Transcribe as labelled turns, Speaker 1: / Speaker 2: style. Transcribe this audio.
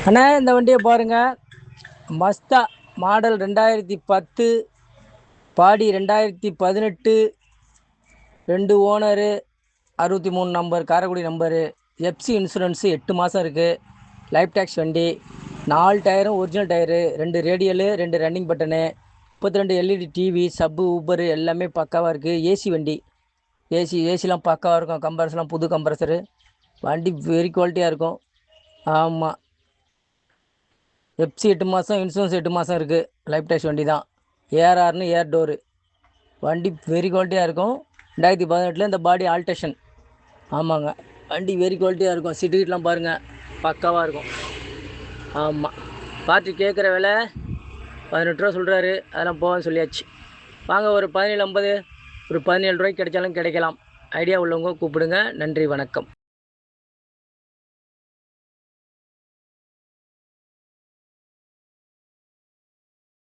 Speaker 1: அண்ணா இந்த வண்டியை பாருங்கள். Mazda model 2010, body 2018, 2 owner, 63 number, Karaikudi number, FC insurance 8 மாதம் இருக்குது. லைஃப் டேக்ஸ் வண்டி, 4 டயரும் original tyre, 2 radial, 2 running button, 32 LED TV, subwoofer எல்லாமே பக்காவாக இருக்குது. ஏசி வண்டி, ஏசிலாம் பக்காவாக இருக்கும். கம்ப்ரஸர்லாம் புது கம்ப்ரஸரு. வண்டி வெரி குவாலிட்டியாக இருக்கும். ஆமாம், எஃப்சி 8 மாதம், இன்சூரன்ஸ் 8 மாதம் இருக்குது. லைஃப் டேக்ஸ் வண்டி தான். ஏஆர்ஆர்னு ஏர் டோரு வண்டி வெரி குவாலிட்டியாக இருக்கும். 2018 இந்த பாடி ஆல்டேஷன். ஆமாங்க, வண்டி வெரி குவாலிட்டியாக இருக்கும். சிட்டிலாம் பாருங்கள், பக்காவாக இருக்கும். ஆமாம், பார்ட்டி கேட்குற விலை 18 ரூபா சொல்கிறாரு. அதெல்லாம் போகன்னு சொல்லியாச்சு. வாங்க, ஒரு 1750, ஒரு 17 ரூபாய்க்கு கிடைச்சாலும் கிடைக்கலாம். ஐடியா உள்ளவங்க கூப்பிடுங்க. நன்றி, வணக்கம்.